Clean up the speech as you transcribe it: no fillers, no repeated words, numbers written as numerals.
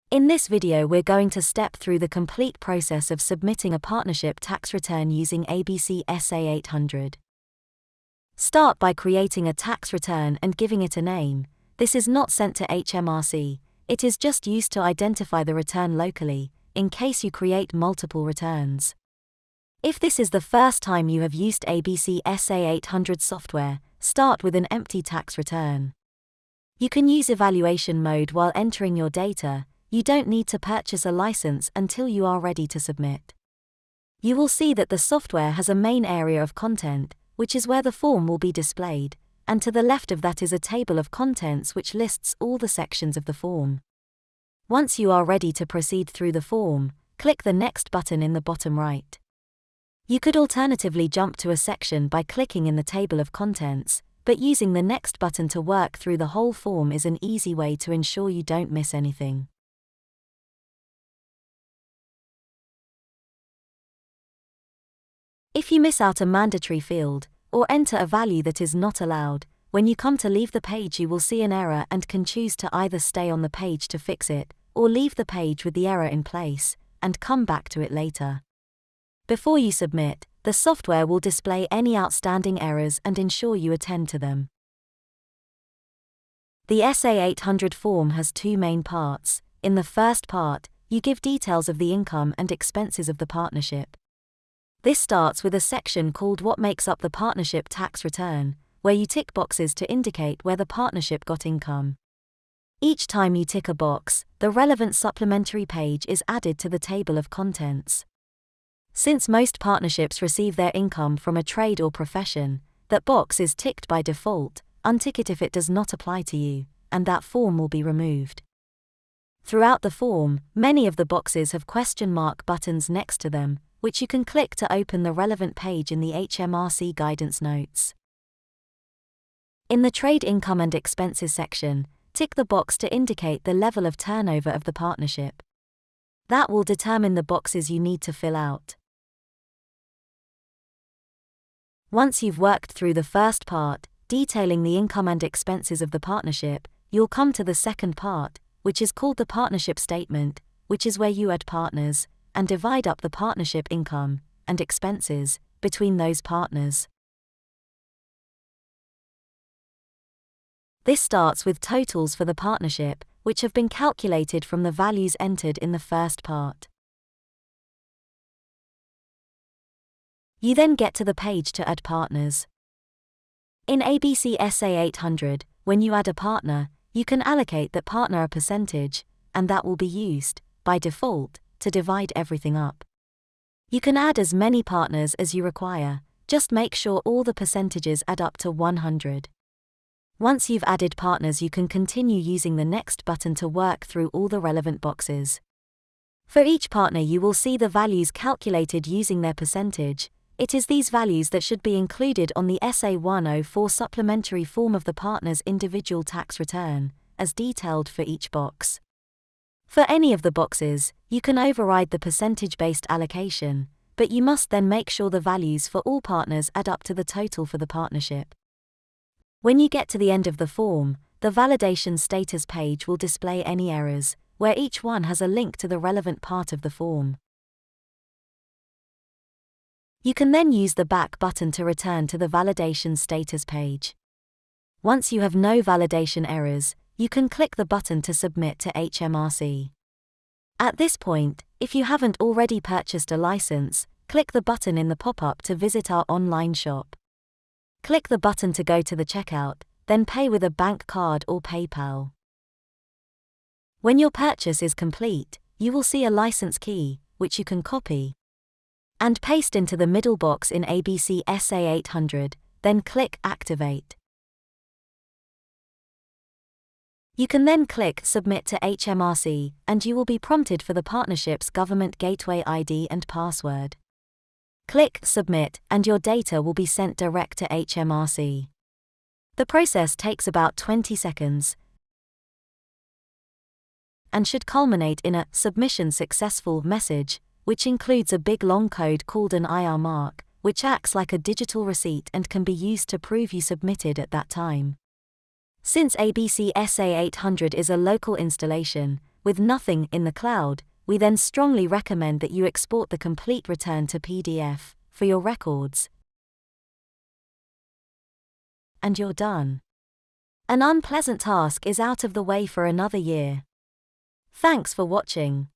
In this video we're going to step through the complete process of submitting a partnership tax return using ABC SA800. Start by creating a tax return and giving it a name. This is not sent to HMRC, it is just used to identify the return locally, in case you create multiple returns. If this is the first time you have used ABC SA800 software, start with an empty tax return. You can use evaluation mode while entering your data. You don't need to purchase a license until you are ready to submit. You will see that the software has a main area of content, which is where the form will be displayed, and to the left of that is a table of contents which lists all the sections of the form. Once you are ready to proceed through the form, click the Next button in the bottom right. You could alternatively jump to a section by clicking in the table of contents, but using the Next button to work through the whole form is an easy way to ensure you don't miss anything. If you miss out a mandatory field, or enter a value that is not allowed, when you come to leave the page you will see an error and can choose to either stay on the page to fix it, or leave the page with the error in place, and come back to it later. Before you submit, the software will display any outstanding errors and ensure you attend to them. The SA800 form has two main parts. In the first part, you give details of the income and expenses of the partnership. This starts with a section called What Makes Up the Partnership Tax Return, where you tick boxes to indicate where the partnership got income. Each time you tick a box, the relevant supplementary page is added to the table of contents. Since most partnerships receive their income from a trade or profession, that box is ticked by default. Untick it if it does not apply to you, and that form will be removed. Throughout the form, many of the boxes have question mark buttons next to them, which you can click to open the relevant page in the HMRC guidance notes. In the Trade Income and Expenses section, tick the box to indicate the level of turnover of the partnership. That will determine the boxes you need to fill out. Once you've worked through the first part, detailing the income and expenses of the partnership, you'll come to the second part, which is called the Partnership Statement, which is where you add partners, and divide up the partnership income and expenses between those partners. This starts with totals for the partnership, which have been calculated from the values entered in the first part. You then get to the page to add partners. In ABC SA800, when you add a partner, you can allocate that partner a percentage, and that will be used, by default, to divide everything up. You can add as many partners as you require, just make sure all the percentages add up to 100. Once you've added partners you can continue using the Next button to work through all the relevant boxes. For each partner you will see the values calculated using their percentage. It is these values that should be included on the SA104 supplementary form of the partner's individual tax return, as detailed for each box. For any of the boxes, you can override the percentage-based allocation, but you must then make sure the values for all partners add up to the total for the partnership. When you get to the end of the form, the validation status page will display any errors, where each one has a link to the relevant part of the form. You can then use the back button to return to the validation status page. Once you have no validation errors, you can click the button to submit to HMRC. At this point, if you haven't already purchased a license, click the button in the pop-up to visit our online shop. Click the button to go to the checkout, then pay with a bank card or PayPal. When your purchase is complete, you will see a license key, which you can copy and paste into the middle box in ABC SA800, then click Activate. You can then click Submit to HMRC, and you will be prompted for the partnership's government gateway ID and password. Click Submit, and your data will be sent direct to HMRC. The process takes about 20 seconds and should culminate in a Submission Successful message, which includes a big long code called an IR mark, which acts like a digital receipt and can be used to prove you submitted at that time. Since ABC SA800 is a local installation, With nothing in the cloud, we then strongly recommend that you export the complete return to PDF for your records. And you're done. An unpleasant task is out of the way for another year. Thanks for watching.